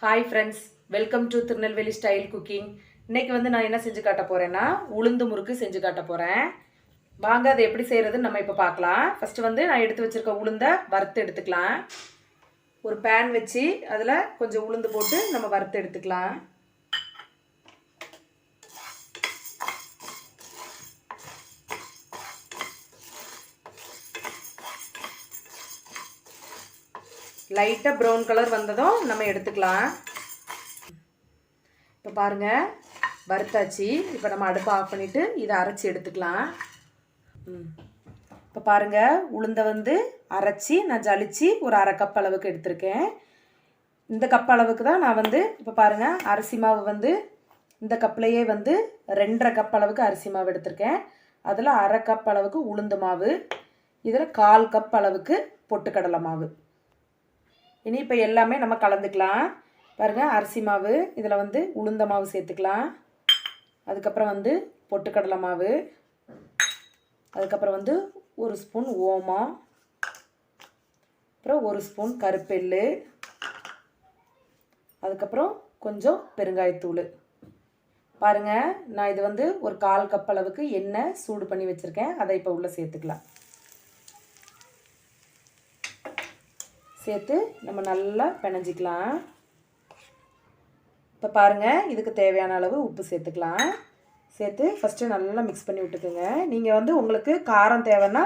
Hi friends, welcome to Tirunelveli style cooking. இன்னைக்கு வந்து நான் என்ன செஞ்சு காட்ட போறேன்னா உளுந்து முறுக்கு செஞ்சு காட்ட போறேன். வாங்க அதை எப்படி செய்யறதுன்னு நம்ம இப்ப பார்க்கலாம். ஃபர்ஸ்ட் வந்து நான் எடுத்து வச்சிருக்க உளுந்த வறுத்து எடுத்துக்கலாம். ஒரு pan வச்சு அதுல கொஞ்சம் உளுந்து போட்டு நம்ம வறுத்து எடுத்துக்கலாம். லைட்டா brown கலர் வந்ததும் நம்ம எடுத்துக்கலாம். இப்போ பாருங்க வறுத்தாச்சு. இப்போ நம்ம அடுப்பை ஆஃப் பண்ணிட்டு இதை அரைச்சி எடுத்துக்கலாம். இப்போ பாருங்க உளுந்தை வந்து அரைச்சி நான் ஜலிச்சு ஒரு அரை கப் அளவுக்கு எடுத்திருக்கேன். இந்த கப் அளவுக்கு தான் நான் வந்து இப்போ பாருங்க அரிசி மாவு வந்து இந்த கப்லையே வந்து 2.5 கப் அளவுக்கு அரிசி மாவு எடுத்திருக்கேன். அதில் அரை கப் அளவுக்கு உளுந்து மாவு, இதில் 1/4 கப் அளவுக்கு பொட்டுக்கடலை மாவு. இனி இப்போ எல்லாமே நம்ம கலந்துக்கலாம். பாருங்கள் அரிசி மாவு, இதில் வந்து உளுந்த மாவு சேர்த்துக்கலாம். அதுக்கப்புறம் வந்து பொட்டுக்கடலை மாவு, அதுக்கப்புறம் வந்து 1 ஸ்பூன் ஓமம், அப்புறம் 1 ஸ்பூன் கருப்பெல்லு, அதுக்கப்புறம் கொஞ்சம் பெருங்காயத்தூள். பாருங்கள் நான் இது வந்து ஒரு 1/4 கப் அளவுக்கு எண்ணெய் சூடு பண்ணி வச்சுருக்கேன். அதை இப்போ உள்ளே சேர்த்துக்கலாம். சேர்த்து நம்ம நல்லா பிணைஞ்சிக்கலாம். இப்போ பாருங்கள் இதுக்கு தேவையான அளவு உப்பு சேர்த்துக்கலாம். சேர்த்து ஃபஸ்ட்டு நல்லா மிக்ஸ் பண்ணி விட்டுக்குங்க. நீங்கள் வந்து உங்களுக்கு காரம் தேவைன்னா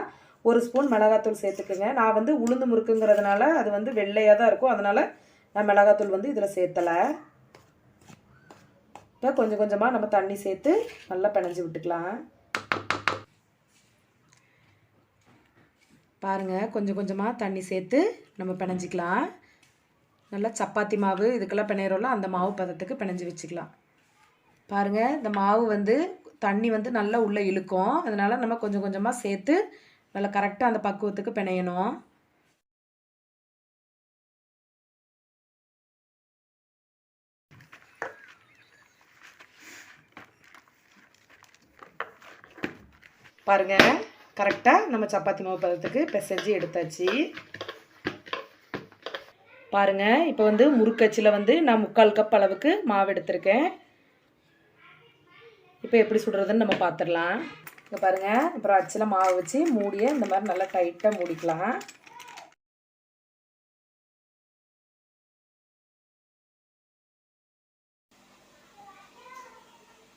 1 ஸ்பூன் மிளகாத்தூள் சேர்த்துக்குங்க. நான் வந்து உளுந்து முறுக்குங்கிறதுனால அது வந்து வெள்ளையாக தான் இருக்கும், அதனால் நான் மிளகாத்தூள் வந்து இதில் சேர்த்தலை. இப்போ கொஞ்சம் கொஞ்சமாக நம்ம தண்ணி சேர்த்து நல்லா பிணைஞ்சி விட்டுக்கலாம். பாருங்கள் கொஞ்சம் கொஞ்சமாக தண்ணி சேர்த்து நம்ம பிணைஞ்சிக்கலாம். நல்லா சப்பாத்தி மாவு இதுக்கெல்லாம் பிணையிறோம்ல அந்த மாவு பதத்துக்கு பிணைஞ்சி வச்சுக்கலாம். பாருங்கள் இந்த மாவு வந்து தண்ணி வந்து நல்லா உள்ளே இழுக்கும், அதனால் நம்ம கொஞ்சம் கொஞ்சமாக சேர்த்து நல்லா கரெக்டாக அந்த பக்குவத்துக்கு பிணையணும். பாருங்கள் கரெக்டாக நம்ம சப்பாத்தி மாவு பதத்துக்கு பிசைஞ்சு எடுத்தாச்சு. பாருங்கள் இப்போ வந்து முறுக்கச்சில் வந்து நான் 3/4 கப் அளவுக்கு மாவு எடுத்திருக்கேன். இப்போ எப்படி சுடுறதுன்னு நம்ம பார்த்துடலாம். இங்கே பாருங்கள் அப்புறம் அச்சில் மாவு வச்சு மூடியை இந்த மாதிரி நல்லா டைட்டாக மூடிக்கலாம்.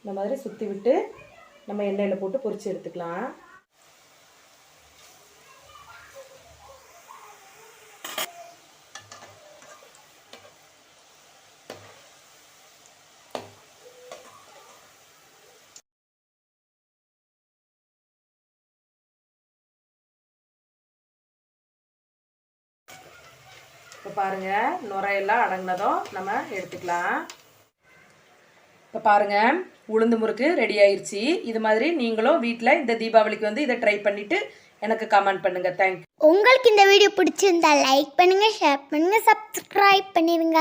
இந்த மாதிரி சுற்றி விட்டு நம்ம எண்ணெயில் போட்டு பொரிச்சு எடுத்துக்கலாம். இப்போ பாருங்கள் நுரையெல்லாம் அடங்கினதும் நம்ம எடுத்துக்கலாம். இப்போ பாருங்கள் உளுந்து முறுக்கு ரெடி ஆயிடுச்சு. இது மாதிரி நீங்களும் வீட்டில் இந்த தீபாவளிக்கு வந்து இதை ட்ரை பண்ணிவிட்டு எனக்கு கமெண்ட் பண்ணுங்கள். தேங்க்யூ. உங்களுக்கு இந்த வீடியோ பிடிச்சிருந்தா லைக் பண்ணுங்கள், ஷேர் பண்ணுங்கள், சப்ஸ்கிரைப் பண்ணிடுங்க.